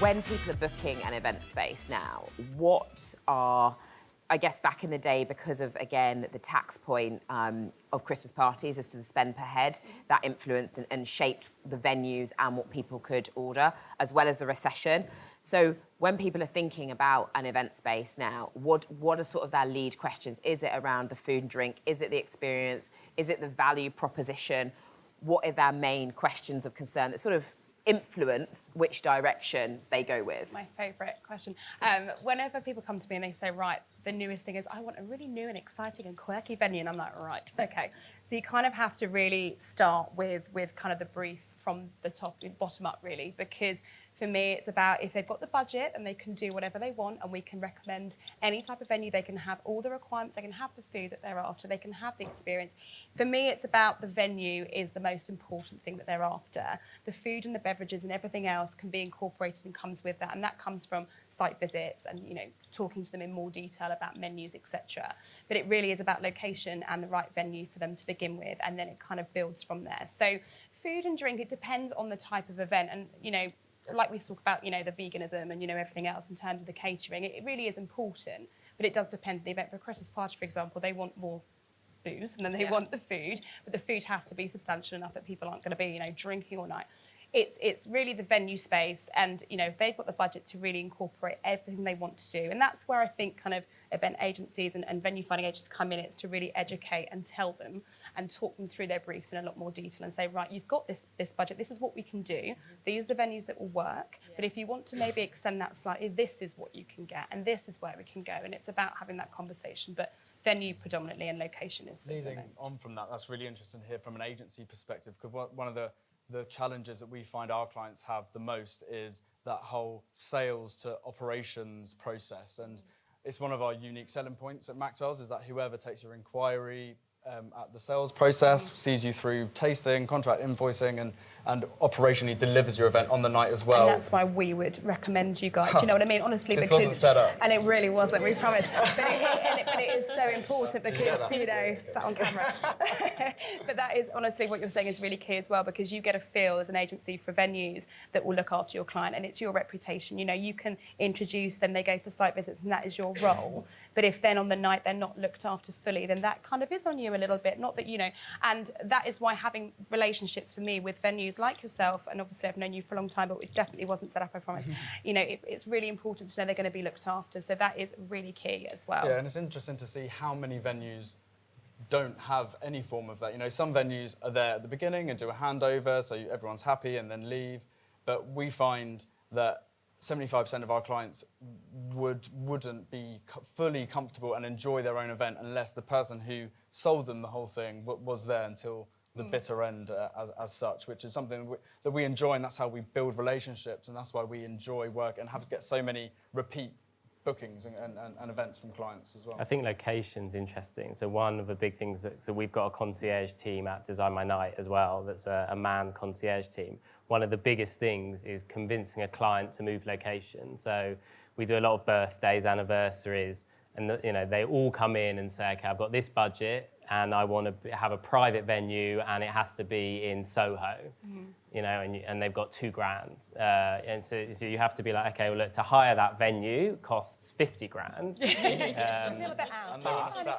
when people are booking an event space now, what are, I guess back in the day, because of, again, the tax point of Christmas parties as to the spend per head, that influenced and shaped the venues and what people could order, as well as the recession. So when people are thinking about an event space now, what are sort of their lead questions? Is it around the food and drink? Is it the experience? Is it the value proposition? What are their main questions of concern that sort of influence which direction they go with? My favourite question. Whenever people come to me and they say, right, the newest thing is I want a really new and exciting and quirky venue, and I'm like, right, okay. So you kind of have to really start with kind of the brief from the top, bottom up really, because for me, it's about if they've got the budget and they can do whatever they want, and we can recommend any type of venue, they can have all the requirements, they can have the food that they're after, they can have the experience. For me, it's about the venue is the most important thing that they're after. The food and the beverages and everything else can be incorporated and comes with that, and that comes from site visits and, you know, talking to them in more detail about menus, etc. But it really is about location and the right venue for them to begin with, and then it kind of builds from there. So food and drink, it depends on the type of event, and, you know, like we talk about, you know, the veganism and, you know, everything else in terms of the catering, it really is important, but it does depend on the event. For a Christmas party, for example, they want more booze and then they want the food, but the food has to be substantial enough that people aren't going to be, you know, drinking all night. It's really the venue space, and, you know, if they've got the budget to really incorporate everything they want to do, and that's where I think kind of event agencies and venue finding agents come in. It's to really educate and tell them and talk them through their briefs in a lot more detail and say, right, you've got this budget, this is what we can do, these are the venues that will work, but if you want to maybe extend that slightly, this is what you can get and this is where we can go. And it's about having that conversation, but venue predominantly and location is leading on from that. That's really interesting to hear from an agency perspective, because one of the challenges that we find our clients have the most is that whole sales to operations process. And it's one of our unique selling points at Maxwell's, is that whoever takes your inquiry at the sales process, sees you through tasting, contract invoicing, and operationally delivers your event on the night as well. And that's why we would recommend you guys. Do you know what I mean? Honestly, this because wasn't set up. And it really wasn't. We promise. But it is so important because, you know, it's that on camera. But that is honestly what you're saying is really key as well, because you get a feel as an agency for venues that will look after your client, and it's your reputation. You know, you can introduce them, they go for site visits, and that is your role. But if then on the night they're not looked after fully, then that kind of is on you a little bit. Not that, you know, and that is why having relationships for me with venues like yourself, and obviously I've known you for a long time, but it definitely wasn't set up, I promise. You know, it's really important to know they're going to be looked after. So that is really key as well. Yeah, and it's interesting to see how many venues don't have any form of that. You know, some venues are there at the beginning and do a handover so everyone's happy and then leave. But we find that 75% of our clients wouldn't be fully comfortable and enjoy their own event unless the person who sold them the whole thing was there until the bitter end as such, which is something that we enjoy, and that's how we build relationships, and that's why we enjoy work and get so many repeat bookings and events from clients as well. I think location's interesting. So one of the big things so we've got a concierge team at Design My Night as well. That's a manned concierge team. One of the biggest things is convincing a client to move location. So we do a lot of birthdays, anniversaries, and you know, they all come in and say, okay, I've got this budget and I want to have a private venue and it has to be in Soho. You know, and they've got $2,000. And so you have to be like, okay, well, look, to hire that venue costs $50,000. A little bit out. And they want to sell.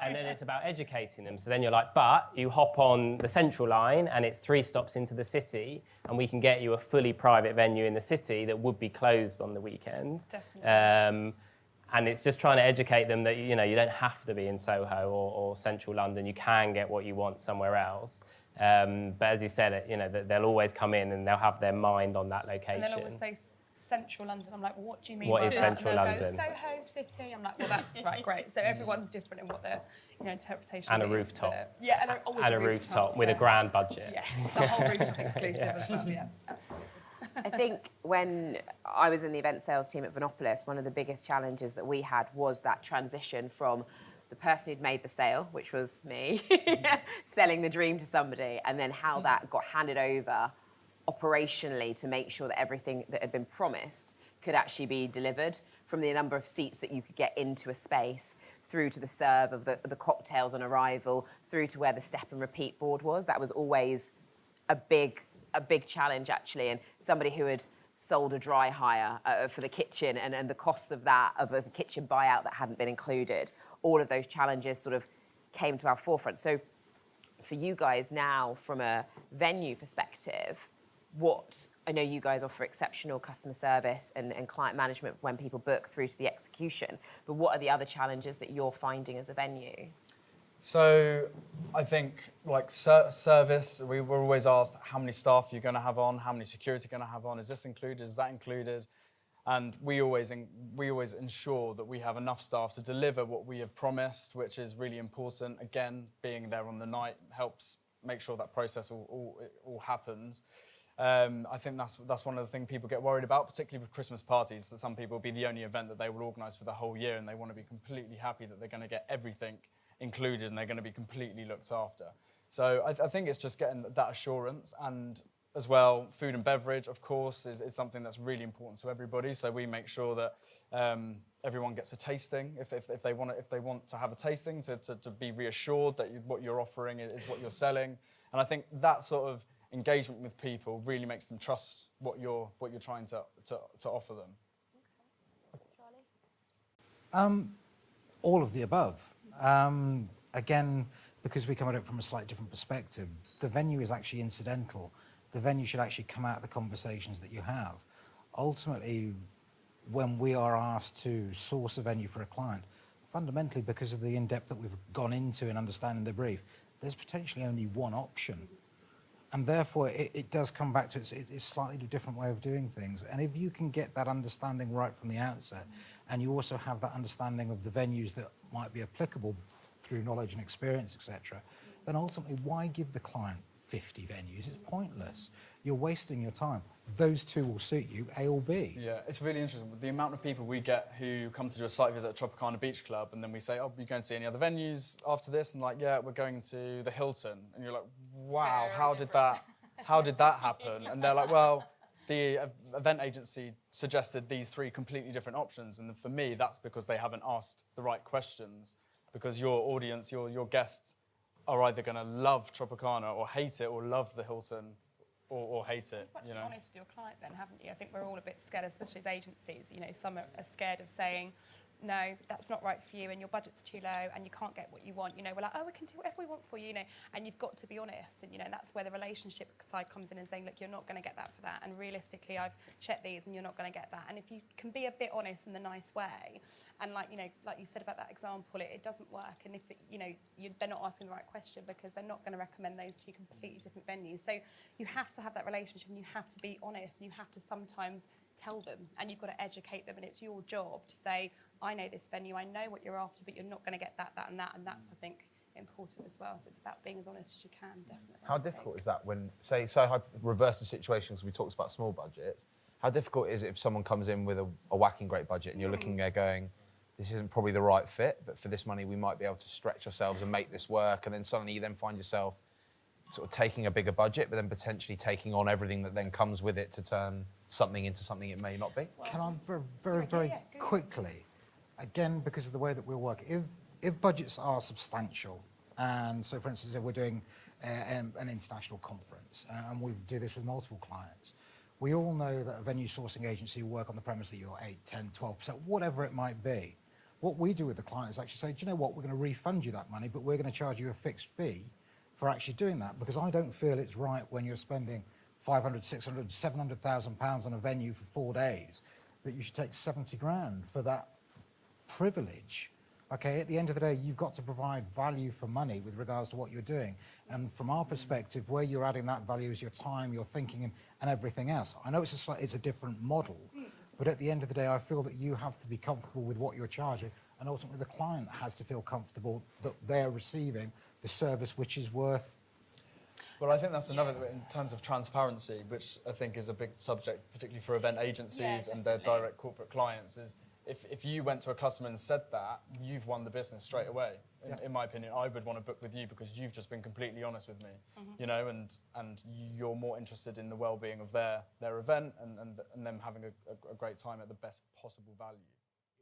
And then it's about educating them. So then you're like, but you hop on the Central line and it's 3 stops into the city, and we can get you a fully private venue in the city that would be closed on the weekend. Definitely. And it's just trying to educate them that, you know, you don't have to be in Soho or Central London. You can get what you want somewhere else. But as you said, you know, they'll always come in and they'll have their mind on that location. And then always say Central London. I'm like, well, what do you mean? What by is that? Central And they'll London? Go, Soho City. I'm like, well, that's right, great. So everyone's different in what their, you know, interpretation And a is. rooftop. Yeah, and a rooftop with a grand budget. Yeah, the whole rooftop exclusive as well. Yeah, absolutely. I think when I was in the event sales team at Vinopolis, one of the biggest challenges that we had was that transition from the person who'd made the sale, which was me, selling the dream to somebody, and then how that got handed over operationally to make sure that everything that had been promised could actually be delivered, from the number of seats that you could get into a space, through to the serve of the cocktails on arrival, through to where the step and repeat board was. That was always a big challenge, actually, and somebody who had sold a dry hire for the kitchen and the cost of that, of a kitchen buyout that hadn't been included. All of those challenges sort of came to our forefront. So for you guys now, from a venue perspective, I know you guys offer exceptional customer service and client management when people book through to the execution, but what are the other challenges that you're finding as a venue? So I think like service, we were always asked how many staff you're going to have on, how many security you're going to have on, is this included, is that included? And we always ensure that we have enough staff to deliver what we have promised, which is really important. Again, being there on the night helps make sure that process all happens. I think that's one of the things people get worried about, particularly with Christmas parties. That some people will be the only event that they will organise for the whole year, and they want to be completely happy that they're going to get everything included and they're going to be completely looked after. So I think it's just getting that assurance, and as well, food and beverage, of course, is something that's really important to everybody. So we make sure that everyone gets a tasting if they want to have a tasting, to be reassured that what you're offering is what you're selling. And I think that sort of engagement with people really makes them trust what you're trying to offer them. Okay. Charlie? All of the above. Again, because we come at it from a slightly different perspective, the venue is actually incidental. The venue should actually come out of the conversations that you have. Ultimately, when we are asked to source a venue for a client, fundamentally because of the in-depth that we've gone into in understanding the brief, there's potentially only one option. And therefore, it does come back to it's a slightly different way of doing things. And if you can get that understanding right from the outset, and you also have that understanding of the venues that might be applicable through knowledge and experience, etc., then ultimately, why give the client 50 venues? It's pointless. You're wasting your time. Those two will suit you, A or B. Yeah, it's really interesting. The amount of people we get who come to do a site visit at Tropicana Beach Club, and then we say, oh, are you going to see any other venues after this? And like, yeah, we're going to the Hilton. And you're like, wow, how did that happen? And they're like, well, the event agency suggested these 3 completely different options. And for me, that's because they haven't asked the right questions, because your audience, your guests are either going to love Tropicana or hate it, or love the Hilton or hate it. You've got to be honest with your client then, haven't you? I think we're all a bit scared, especially as agencies. You know, some are scared of saying, no, that's not right for you, and your budget's too low, and you can't get what you want. You know, we're like, oh, we can do whatever we want for you, you know, and you've got to be honest. And, you know, that's where the relationship side comes in and saying, look, you're not going to get that for that. And realistically, I've checked these, and you're not going to get that. And if you can be a bit honest in the nice way, and like, you know, like you said about that example, it doesn't work. And if, you know, they're not asking the right question, because they're not going to recommend those 2 completely different venues. So you have to have that relationship, and you have to be honest, and you have to sometimes tell them, and you've got to educate them, and it's your job to say, I know this venue, I know what you're after, but you're not going to get that, and that, and that's, I think, important as well. So it's about being as honest as you can, definitely. How difficult is that when, say I reverse the situation, because we talked about small budgets, how difficult is it if someone comes in with a whacking great budget and you're looking there going, this isn't probably the right fit, but for this money we might be able to stretch ourselves and make this work, and then suddenly you then find yourself sort of taking a bigger budget, but then potentially taking on everything that then comes with it to turn something into something it may not be? Can I very quickly, again, because of the way that we'll work, if budgets are substantial, and so for instance, if we're doing an international conference, and we do this with multiple clients, we all know that a venue sourcing agency will work on the premise that you're 8, 10, 12%, whatever it might be. What we do with the client is actually say, do you know what, we're going to refund you that money, but we're going to charge you a fixed fee for actually doing that, because I don't feel it's right when you're spending 500, 600, 700,000 pounds on a venue for 4 days, that you should take 70 grand for that privilege. Okay, at the end of the day, you've got to provide value for money with regards to what you're doing. And from our perspective, where you're adding that value is your time, your thinking, and everything else. I know it's a different model, but at the end of the day, I feel that you have to be comfortable with what you're charging, and ultimately the client has to feel comfortable that they're receiving the service which is worth. Well, I think that's another, in terms of transparency, which I think is a big subject, particularly for event agencies and their direct corporate clients, is if you went to a customer and said that, you've won the business straight away. In my opinion, I would want to book with you because you've just been completely honest with me, you know, and you're more interested in the well-being of their event and them having a great time at the best possible value.